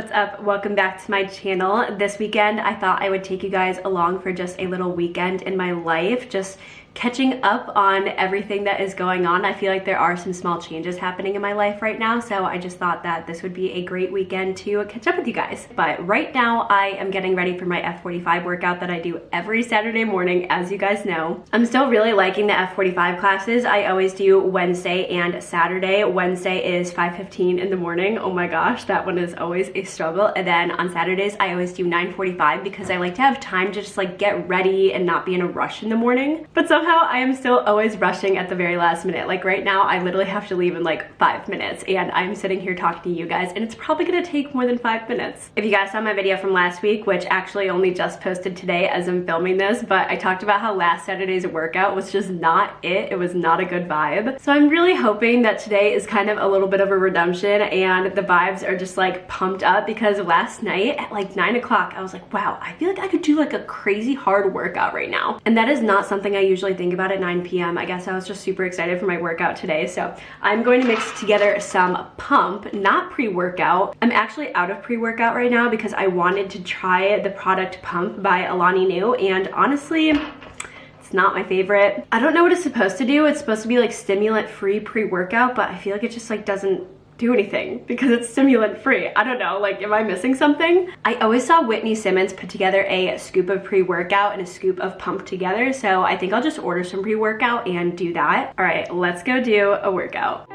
what's up? Welcome back to my channel. This weekend I thought I would take you guys along for just a little weekend in my life, just catching up on everything that is going on. I feel like there are some small changes happening in my life right now, so I just thought that this would be a great weekend to catch up with you guys. But right now I am getting ready for my F45 workout that I do every Saturday morning, as you guys know. I'm still really liking the F45 classes. I always do Wednesday and Saturday. Wednesday is 5:15 in the morning. Oh my gosh, that one is always a struggle. And then on Saturdays I always do 9:45 because I like to have time to just like get ready and not be in a rush in the morning. But somehow I am still always rushing at the very last minute. Like right now I literally have to leave in like 5 minutes and I'm sitting here talking to you guys and it's probably gonna take more than 5 minutes. If you guys saw my video from last week, which actually only just posted today as I'm filming this, but I talked about how last Saturday's workout was just not it. It was not a good vibe. So I'm really hoping that today is kind of a little bit of a redemption and the vibes are just like pumped up, because last night at like 9 o'clock I was like, wow, I feel like I could do like a crazy hard workout right now. And that is not something I usually think about at 9 p.m. I guess I was just super excited for my workout today. So I'm going to mix together some pump, not pre-workout. I'm actually out of pre-workout right now because I wanted to try the product Pump by Alani Nu, and honestly, it's not my favorite. I don't know what it's supposed to do. It's supposed to be like stimulant free pre-workout, but I feel like it just like doesn't do anything because it's stimulant free. I don't know, like am I missing something? I always saw Whitney Simmons put together a scoop of pre-workout and a scoop of pump together, so I think I'll just order some pre-workout and do that. All right, let's go do a workout.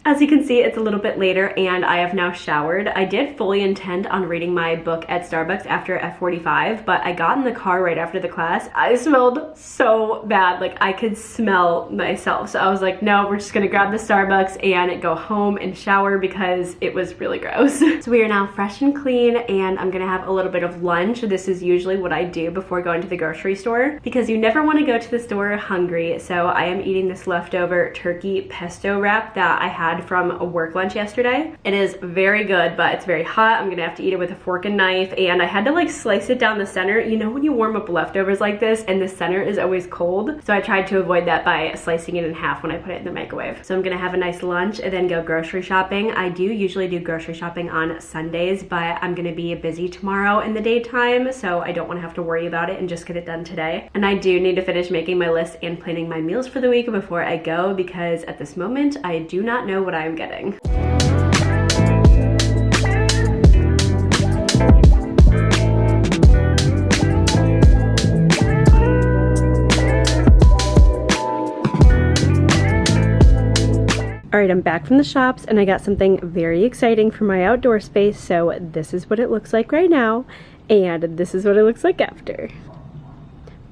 As you can see, it's a little bit later and I have now showered. I did fully intend on reading my book at Starbucks after F45, but I got in the car right after the class. I smelled so bad, like I could smell myself. So I was like, no, we're just gonna grab the Starbucks and go home and shower because it was really gross. So we are now fresh and clean and I'm gonna have a little bit of lunch. This is usually what I do before going to the grocery store because you never wanna go to the store hungry. So I am eating this leftover turkey pesto wrap that I had from a work lunch yesterday. It is very good, but it's very hot. I'm gonna have to eat it with a fork and knife, and I had to like slice it down the center. You know when you warm up leftovers like this and the center is always cold? So I tried to avoid that by slicing it in half when I put it in the microwave. So I'm gonna have a nice lunch and then go grocery shopping. I do usually do grocery shopping on Sundays, but I'm gonna be busy tomorrow in the daytime, so I don't wanna have to worry about it and just get it done today. And I do need to finish making my list and planning my meals for the week before I go, because at this moment, I do not know what I'm getting. All right, I'm back from the shops and I got something very exciting for my outdoor space. So this is what it looks like right now, and this is what it looks like after.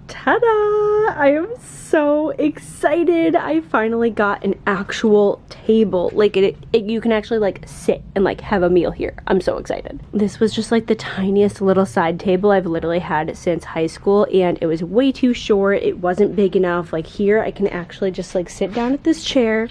Ta-da! I am so excited. I finally got an actual table. Like you can actually like sit and like have a meal here. I'm so excited. This was just like the tiniest little side table I've literally had since high school, and it was way too short. It wasn't big enough. Like here I can actually just like sit down at this chair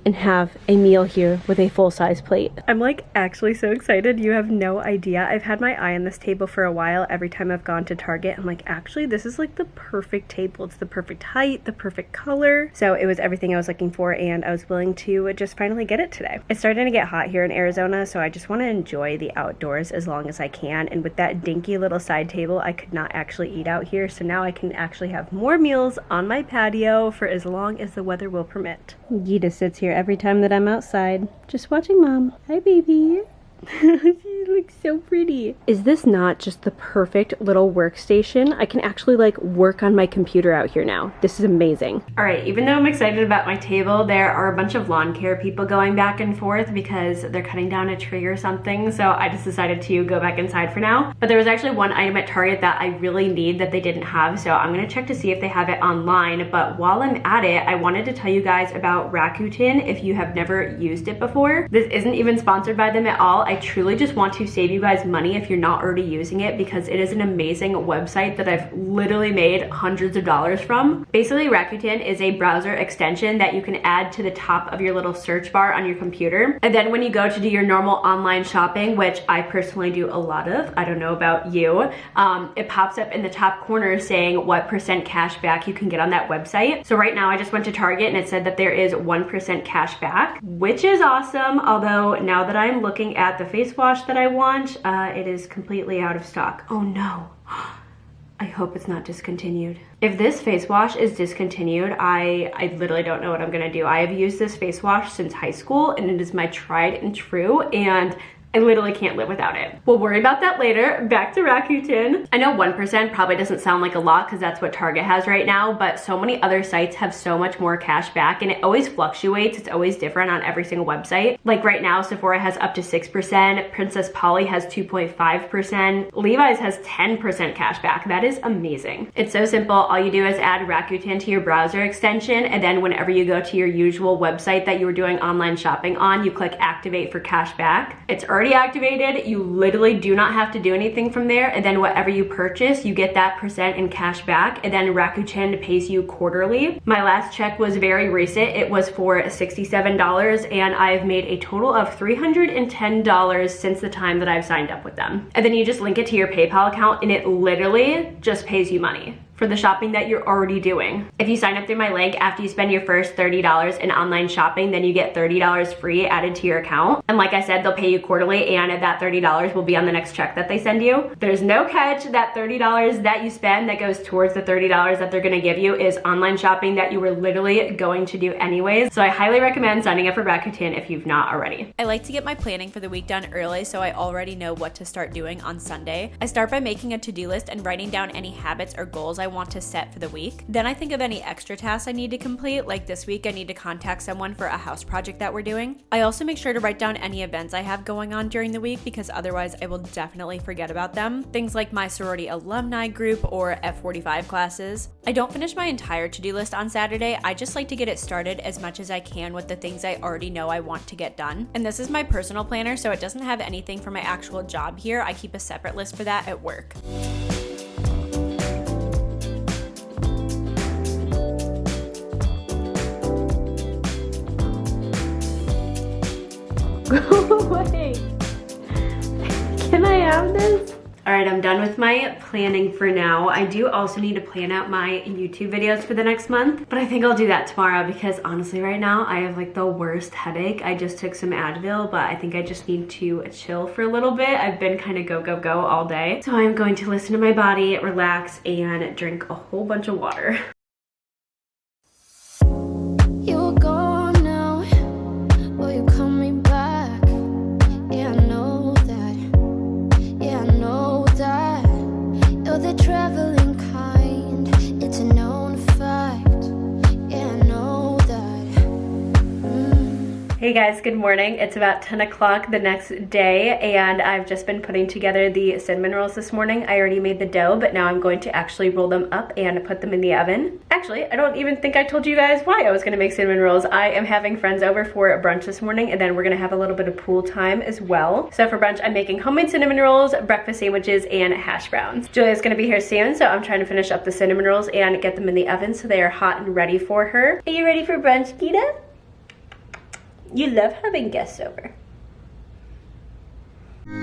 and have a meal here with a full-size plate. I'm like actually so excited. You have no idea. I've had my eye on this table for a while. Every time I've gone to Target, I'm like, actually this is like the perfect table. It's the perfect height, the perfect color. So it was everything I was looking for, and I was willing to just finally get it today. It's starting to get hot here in Arizona, so I just want to enjoy the outdoors as long as I can. And with that dinky little side table, I could not actually eat out here. So now I can actually have more meals on my patio for as long as the weather will permit. Gita sits here every time that I'm outside, just watching Mom. Hi, baby. She looks so pretty. pretty. Is this not just the perfect little workstation? I can actually like work on my computer out here now. This is amazing. All right, even though I'm excited about my table, there are a bunch of lawn care people going back and forth because they're cutting down a tree or something. So I just decided to go back inside for now. But there was actually one item at Target that I really need that they didn't have. So I'm gonna check to see if they have it online. But while I'm at it, I wanted to tell you guys about Rakuten if you have never used it before. This isn't even sponsored by them at all. I truly just want to save you guys money if you're not already using it because it is an amazing website that I've literally made hundreds of dollars from. Basically, Rakuten is a browser extension that you can add to the top of your little search bar on your computer. And then when you go to do your normal online shopping, which I personally do a lot of, I don't know about you, it pops up in the top corner saying what percent cash back you can get on that website. So right now I just went to Target and it said that there is 1% cash back, which is awesome. Although now that I'm looking at the face wash that I want, it is completely out of stock. Oh no. I hope it's not discontinued. If this face wash is discontinued, I literally don't know what I'm gonna do. I have used this face wash since high school and it is my tried and true, and I literally can't live without it. We'll worry about that later. Back to Rakuten. I know 1% probably doesn't sound like a lot because that's what Target has right now, but so many other sites have so much more cash back and it always fluctuates. It's always different on every single website. Like right now, Sephora has up to 6%, Princess Polly has 2.5%, Levi's has 10% cash back. That is amazing. It's so simple. All you do is add Rakuten to your browser extension, and then whenever you go to your usual website that you were doing online shopping on, you click activate for cash back. It's already activated. You literally do not have to do anything from there, and then whatever you purchase, you get that percent in cash back, and then Rakuten pays you quarterly. My last check was very recent. It was for $67, and I've made a total of $310 since the time that I've signed up with them. And then you just link it to your PayPal account, and it literally just pays you money for the shopping that you're already doing. If you sign up through my link, after you spend your first $30 in online shopping, then you get $30 free added to your account. And like I said, they'll pay you quarterly, and that $30 will be on the next check that they send you. There's no catch. That $30 that you spend that goes towards the $30 that they're gonna give you is online shopping that you were literally going to do anyways. So I highly recommend signing up for Rakuten if you've not already. I like to get my planning for the week done early so I already know what to start doing on Sunday. I start by making a to-do list and writing down any habits or goals I want to set for the week. Then I think of any extra tasks I need to complete, like this week I need to contact someone for a house project that we're doing. I also make sure to write down any events I have going on during the week because otherwise I will definitely forget about them. Things like my sorority alumni group or F45 classes. I don't finish my entire to-do list on Saturday. I just like to get it started as much as I can with the things I already know I want to get done. And this is my personal planner, so it doesn't have anything for my actual job here. I keep a separate list for that at work. Go away. Can I have this? All right, I'm done with my planning for now. I do also need to plan out my YouTube videos for the next month, but I think I'll do that tomorrow because honestly right now I have like the worst headache. I just took some Advil, but I think I just need to chill for a little bit. I've been kind of go all day. So I'm going to listen to my body, relax, and drink a whole bunch of water. Hey guys, good morning. It's about 10 o'clock the next day and I've just been putting together the cinnamon rolls this morning. I already made the dough, but now I'm going to actually roll them up and put them in the oven. Actually, I don't even think I told you guys why I was gonna make cinnamon rolls. I am having friends over for brunch this morning, and then we're gonna have a little bit of pool time as well. So for brunch, I'm making homemade cinnamon rolls, breakfast sandwiches, and hash browns. Julia's gonna be here soon, so I'm trying to finish up the cinnamon rolls and get them in the oven so they are hot and ready for her. Are you ready for brunch, Gita? You love having guests over. You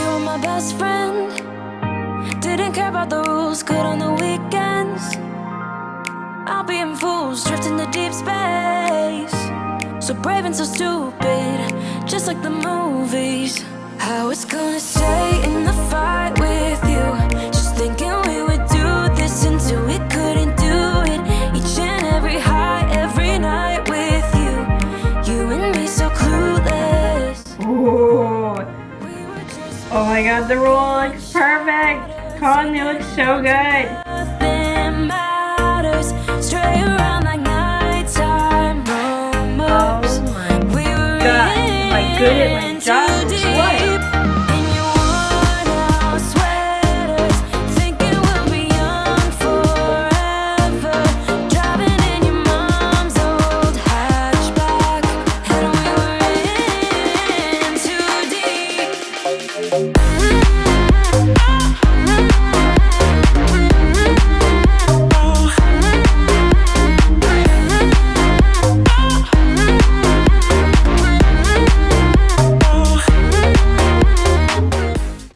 were my best friend. Didn't care about the rules, good on the weekends. I'll be in fools, drifting to deep space. So brave and so stupid, just like the movies. I was gonna stay in the fight with you, just thinking we would do this until we couldn't do it. Each and every high, every night my god, the roll looks perfect. Colin, they look so good. Nothing matters. Stray around like nighttime rumors. Oh my We were god, am I good at my in job too or deep. what? In your worn-out sweaters, thinking we'll be young forever. Driving in your mom's old hatchback, and we were in too deep.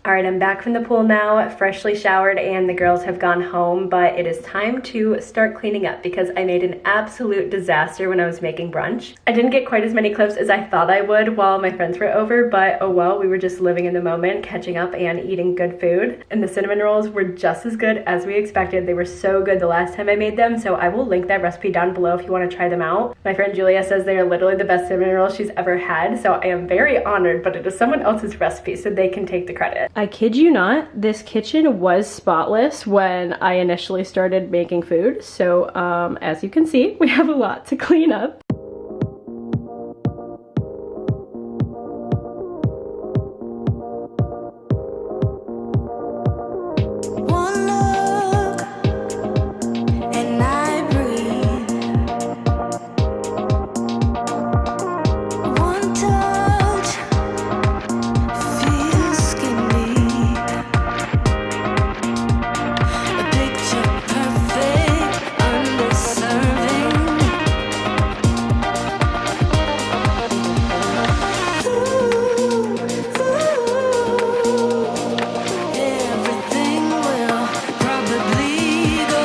Alright, I'm back from the pool now, freshly showered, and the girls have gone home, but it is time to start cleaning up because I made an absolute disaster when I was making brunch. I didn't get quite as many clips as I thought I would while my friends were over, but oh well, we were just living in the moment, catching up and eating good food. And the cinnamon rolls were just as good as we expected. They were so good the last time I made them, so I will link that recipe down below if you want to try them out. My friend Julia says they are literally the best cinnamon rolls she's ever had, so I am very honored, but it is someone else's recipe, so they can take the credit. I kid you not, this kitchen was spotless when I initially started making food, so as you can see, we have a lot to clean up. One look, and I breathe. One touch, feels skin deep. A picture perfect, undeserving. Ooh, ooh. Everything will probably go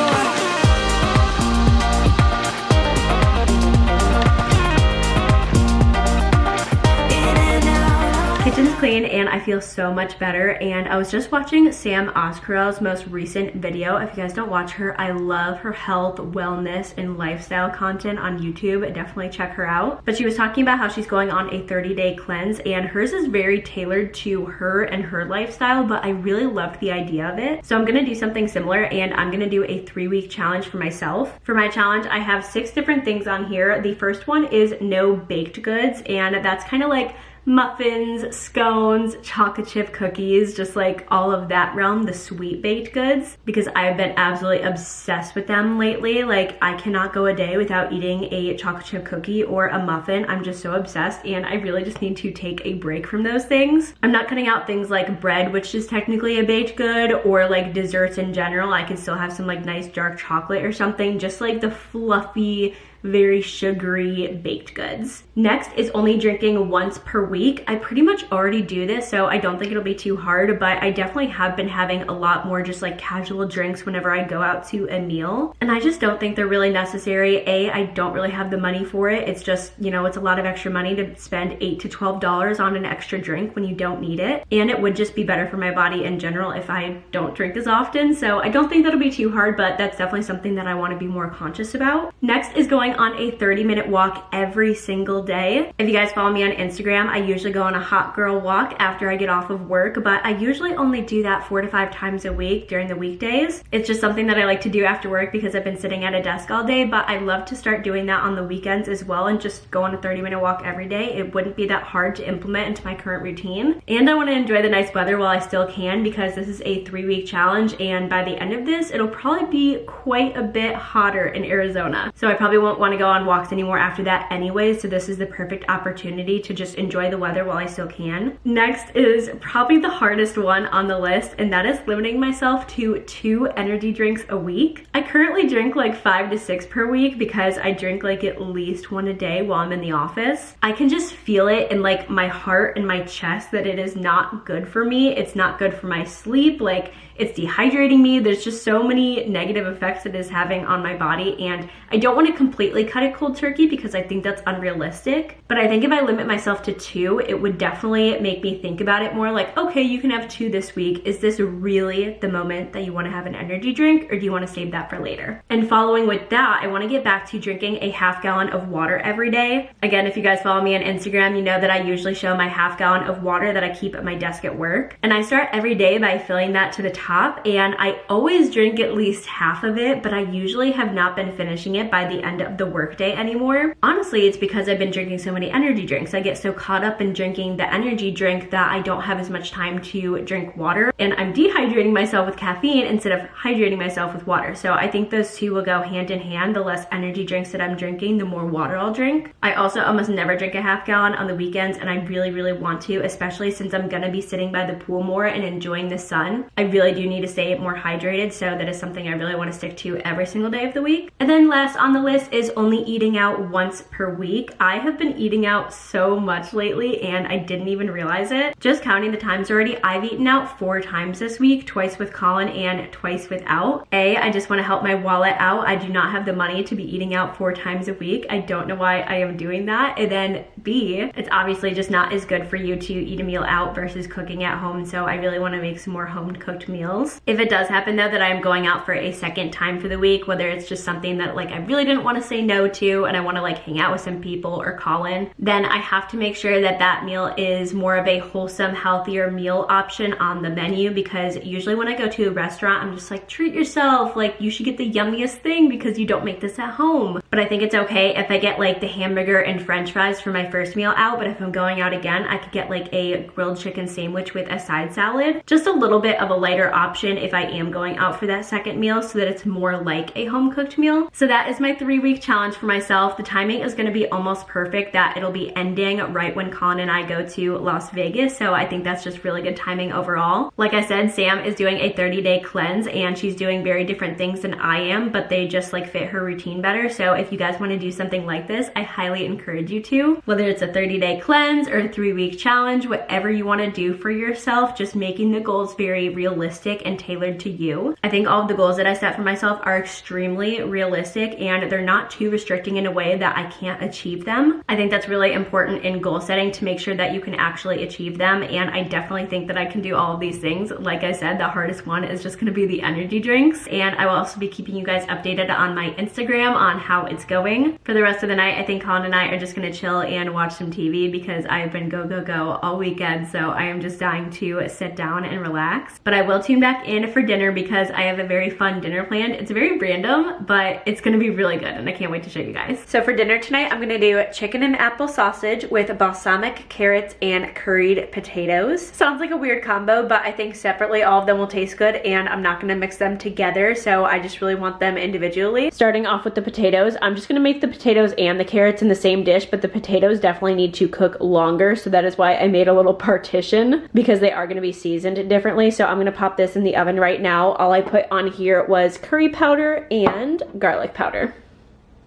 in and out. Kitchen's clean and I feel so much better, and I was just watching Sam Oscarell's most recent video. If you guys don't watch her, I love her health, wellness, and lifestyle content on YouTube. Definitely check her out. But she was talking about how she's going on a 30-day cleanse, and hers is very tailored to her and her lifestyle, but I really loved the idea of it. So I'm gonna do something similar, and I'm gonna do a 3-week challenge for myself. For my challenge, I have 6 different things on here. The first one is no baked goods, and that's kind of like muffins, scones, chocolate chip cookies, just like all of that realm, the sweet baked goods, because I've been absolutely obsessed with them lately. Like, I cannot go a day without eating a chocolate chip cookie or a muffin. I'm just so obsessed, and I really just need to take a break from those things. I'm not cutting out things like bread, which is technically a baked good, or like desserts in general. I can still have some like nice dark chocolate or something, just like the fluffy, very sugary baked goods. Next is only drinking once per week. I pretty much already do this, so I don't think it'll be too hard, but I definitely have been having a lot more just like casual drinks whenever I go out to a meal, and I just don't think they're really necessary. I don't really have the money for it. It's just, you know, it's a lot of extra money to spend $8 to $12 on an extra drink when you don't need it, and it would just be better for my body in general if I don't drink as often. So I don't think that'll be too hard, but that's definitely something that I want to be more conscious about. Next is going on a 30-minute walk every single day. If you guys follow me on Instagram, I usually go on a hot girl walk after I get off of work, but I usually only do that 4 to 5 times a week during the weekdays. It's just something that I like to do after work because I've been sitting at a desk all day, but I love to start doing that on the weekends as well and just go on a 30-minute walk every day. It wouldn't be that hard to implement into my current routine. And I want to enjoy the nice weather while I still can, because this is a 3-week challenge, and by the end of this, it'll probably be quite a bit hotter in Arizona. So I probably won't want to go on walks anymore after that anyway, so this is the perfect opportunity to just enjoy the weather while I still can. Next is probably the hardest one on the list, and that is limiting myself to 2 energy drinks a week. I currently drink like 5 to 6 per week because I drink like at least 1 a day while I'm in the office. I can just feel it in like my heart and my chest that it is not good for me. It's not good for my sleep. Like, it's dehydrating me. There's just so many negative effects it is having on my body, and I don't want to completely completely cut it cold turkey because I think that's unrealistic. But I think if I limit myself to 2, it would definitely make me think about it more like, okay, you can have 2 this week. Is this really the moment that you want to have an energy drink, or do you want to save that for later? And following with that, I want to get back to drinking a half gallon of water every day. Again, if you guys follow me on Instagram, you know that I usually show my half gallon of water that I keep at my desk at work. And I start every day by filling that to the top, and I always drink at least half of it, but I usually have not been finishing it by the end of the workday anymore. Honestly, it's because I've been drinking so many energy drinks. I get so caught up in drinking the energy drink that I don't have as much time to drink water, and I'm dehydrating myself with caffeine instead of hydrating myself with water. So I think those two will go hand in hand. The less energy drinks that I'm drinking, the more water I'll drink. I also almost never drink a half gallon on the weekends, and I really want to, especially since I'm gonna be sitting by the pool more and enjoying the sun. I really do need to stay more hydrated, so that is something I really want to stick to every single day of the week. And then last on the list is only eating out once per week. I have been eating out so much lately, and I didn't even realize it. Just counting the times already, I've eaten out 4 times this week, twice with Colin and twice without. A, I just want to help my wallet out. I do not have the money to be eating out 4 times a week. I don't know why I am doing that. And then B, it's obviously just not as good for you to eat a meal out versus cooking at home, so I really want to make some more home cooked meals. If it does happen though that I'm going out for a second time for the week, whether it's just something that like I really didn't want to say no to and I want to like hang out with some people or Colin, then I have to make sure that that meal is more of a wholesome, healthier meal option on the menu, because usually when I go to a restaurant, I'm just like, treat yourself, like you should get the yummiest thing because you don't make this at home. But I think it's okay if I get like the hamburger and french fries for my first meal out, but if I'm going out again, I could get like a grilled chicken sandwich with a side salad. Just a little bit of a lighter option if I am going out for that second meal, so that it's more like a home cooked meal. So that is my 3-week challenge for myself. The timing is gonna be almost perfect, that it'll be ending right when Colin and I go to Las Vegas, so I think that's just really good timing overall. Like I said, Sam is doing a 30-day cleanse, and she's doing very different things than I am, but they just like fit her routine better. So if you guys want to do something like this, I highly encourage you to. Whether it's a 30-day cleanse or a 3-week challenge, whatever you want to do for yourself, just making the goals very realistic and tailored to you. I think all of the goals that I set for myself are extremely realistic, and they're not too restricting in a way that I can't achieve them. I think that's really important in goal setting, to make sure that you can actually achieve them, and I definitely think that I can do all of these things. Like I said, the hardest one is just going to be the energy drinks, and I will also be keeping you guys updated on my Instagram on how it's going. For the rest of the night, I think Colin and I are just going to chill and watch some TV because I've been go all weekend, so I am just dying to sit down and relax. But I will tune back in for dinner because I have a very fun dinner planned. It's very random, but it's going to be really good, and I can't wait to show you guys. So for dinner tonight, I'm going to do chicken and apple sausage with balsamic carrots and curried potatoes. Sounds like a weird combo, but I think separately all of them will taste good, and I'm not going to mix them together, so I just really want them individually. Starting off with the potatoes, I'm just going to make the potatoes and the carrots in the same dish, but the potatoes definitely need to cook longer, so that is why I made a little partition, because they are going to be seasoned differently. So I'm going to pop this in the oven right now. All I put on here was curry powder and garlic powder.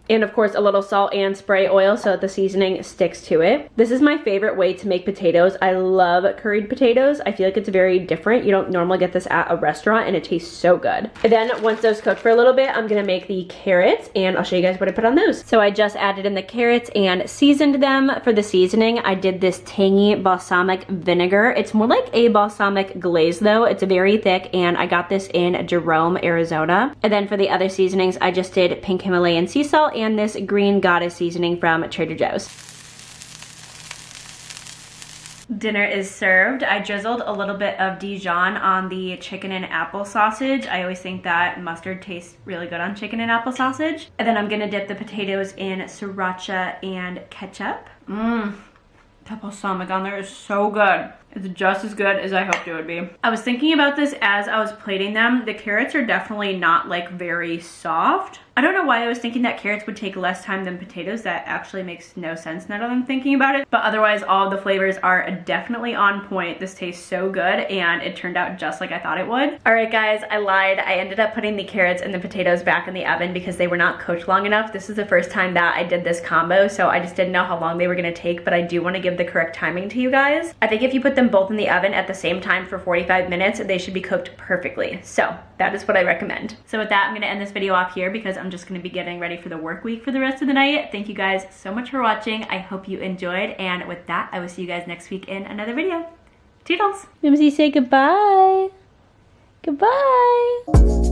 And of course a little salt and spray oil so that the seasoning sticks to it. This is my favorite way to make potatoes. I love curried potatoes. I feel like it's very different. You don't normally get this at a restaurant, and it tastes so good. And then once those cook for a little bit, I'm gonna make the carrots, and I'll show you guys what I put on those. So I just added in the carrots and seasoned them. For the seasoning, I did this tangy balsamic vinegar. It's more like a balsamic glaze though. It's very thick, and I got this in Jerome, Arizona. And then for the other seasonings, I just did pink Himalayan sea salt and this green goddess seasoning from Trader Joe's. Dinner is served. I drizzled a little bit of Dijon on the chicken and apple sausage. I always think that mustard tastes really good on chicken and apple sausage. And then I'm gonna dip the potatoes in sriracha and ketchup. That balsamic on there is so good. It's just as good as I hoped it would be. I was thinking about this as I was plating them. The carrots are definitely not like very soft. I don't know why I was thinking that carrots would take less time than potatoes. That actually makes no sense now that I'm thinking about it. But otherwise, all of the flavors are definitely on point. This tastes so good, and it turned out just like I thought it would. All right, guys, I lied. I ended up putting the carrots and the potatoes back in the oven because they were not cooked long enough. This is the first time that I did this combo, so I just didn't know how long they were gonna take, but I do wanna give the correct timing to you guys. I think if you put them them both in the oven at the same time for 45 minutes, they should be cooked perfectly. So that is what I recommend. So with that, I'm gonna end this video off here because I'm just gonna be getting ready for the work week for the rest of the night. Thank you guys so much for watching. I hope you enjoyed. And with that, I will see you guys next week in another video. Toodles. Mimsy, say goodbye. Goodbye.